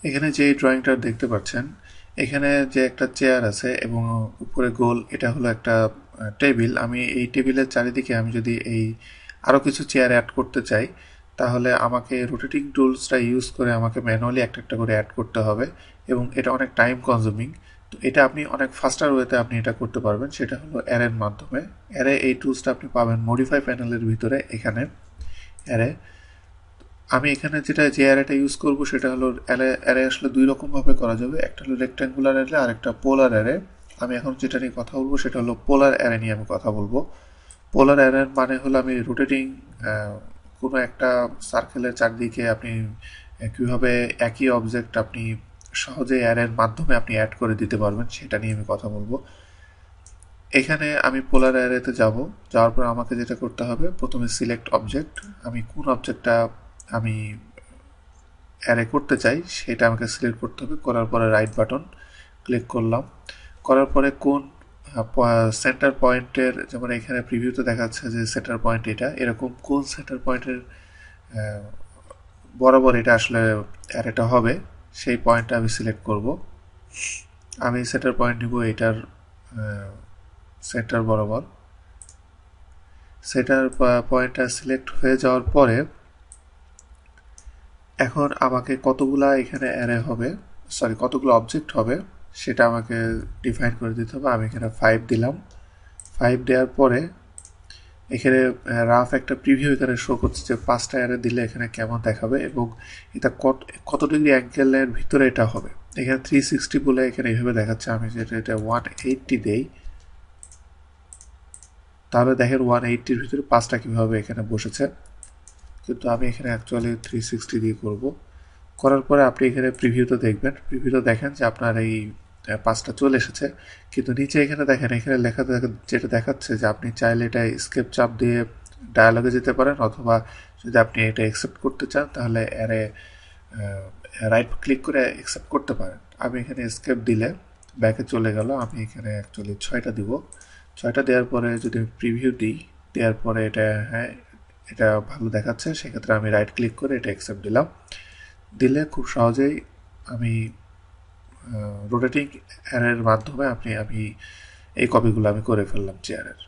এখানে যে ড্রয়িংটা দেখতে পাচ্ছেন, এখানে যে একটা চেয়ার আছে এবং উপরে গোল, এটা হলো একটা টেবিল। আমি এই টেবিলের চারিদিকে আমি যদি আরও কিছু চেয়ার অ্যাড করতে চাই, তাহলে আমাকে রোটেটিং টুলসটা ইউজ করে আমাকে ম্যানুয়ালি একটা একটা করে অ্যাড করতে হবে এবং এটা অনেক টাইম কনজিউমিং। তো এটা আপনি অনেক ফাস্টার ওয়েতে আপনি এটা করতে পারবেন, সেটা হলো অ্যারের মাধ্যমে। অ্যারে এই টুলসটা আপনি পাবেন মডিফাই প্যানেলের ভিতরে। এখানে অ্যারে, আমি এখানে যে অ্যারেটা ইউজ করব সেটা হলো অ্যারে আসলে দুই রকম ভাবে করা যাবে, একটা হলো রেক্ট্যাঙ্গুলার অ্যারে আর একটা পোলার অ্যারে। আমি এখন যেটা নিয়ে কথা বলবো সেটা হলো পোলার অ্যারে নিয়ে আমি কথা বলবো। পোলার অ্যারের মানে হলো আমি রোটেটিং কোনো একটা সার্কেলের চারদিকে আপনি কীভাবে একই অবজেক্ট আপনি সহজে অ্যারের মাধ্যমে আপনি অ্যাড করে দিতে পারবেন, সেটা নিয়ে আমি কথা বলবো। এখানে আমি পোলার অ্যারেতে যাব। যাওয়ার পর আমাকে যেটা করতে হবে, প্রথমে সিলেক্ট অবজেক্ট। আমি কোন অবজেক্টটা আমি অ্যারে করতে চাই সেটা আমাকে সিলেক্ট করতে হবে। করার পরে রাইট বাটন ক্লিক করলাম। করার পরে কোন সেন্টার পয়েন্টের, যেমন এখানে প্রিভিউতে দেখাচ্ছে যে সেন্টার পয়েন্ট এটা, এরকম কোন সেন্টার পয়েন্টের বরাবর এটা আসলে অ্যারেটা হবে সেই পয়েন্টটা আমি সিলেক্ট করব। আমি সেন্টার পয়েন্ট নিব এটার সেন্টার বরাবর। সেন্টার পয়েন্টটা সিলেক্ট হয়ে যাওয়ার পরে এখন আমাকে কতগুলা এখানে অ্যারে হবে, কতগুলো অবজেক্ট হবে সেটা আমাকে ডিফাইন করে দিতে হবে। আমি এখানে 5 দিলাম। 5 দেওয়ার পরে এখানে রাফ একটা প্রিভিউ এখানে শো করছে যে 5টা অ্যারে দিলে এখানে কেমন দেখাবে এবং এটা কত ডিগ্রি অ্যাঙ্গেলের ভিতরে এটা হবে। এখানে 360 বলে এখানে এইভাবে দেখাচ্ছে। আমি যেটা এটা 180 দেই, তাহলে দেখেন 180-র ভিতরে 5টা কীভাবে এখানে বসেছে। কিন্তু আমি এখানে অ্যাকচুয়ালি 360 দিয়ে করব। করার পরে আপনি এখানে প্রিভিউতে দেখবেন, প্রিভিউতে দেখেন যে আপনার এই 5টা চলে এসেছে। কিন্তু নিচে এখানে দেখেন, এখানে লেখা যেটা দেখাচ্ছে যে আপনি চাইলে এটা স্কেপ চাপ দিয়ে ডায়ালগে যেতে পারেন, অথবা যদি আপনি এটা অ্যাকসেপ্ট করতে চান তাহলে অ্যারে রাইট ক্লিক করে অ্যাকসেপ্ট করতে পারেন। আমি এখানে স্কেপ দিলে ব্যাকে চলে গেল। আমি এখানে অ্যাকচুয়ালি 6টা দিব। 6টা দেওয়ার পরে যদি প্রিভিউ দিই, দেওয়ার পরে এটা এটা ভালো দেখাচ্ছে, সেক্ষেত্রে আমি রাইট ক্লিক করে এটা অ্যাকসেপ্ট দিলাম। দিলে খুব সহজেই আমি রোটেটিং অ্যারের মাধ্যমে আমি এই কপিগুলো আমি করে ফেললাম চেয়ারের।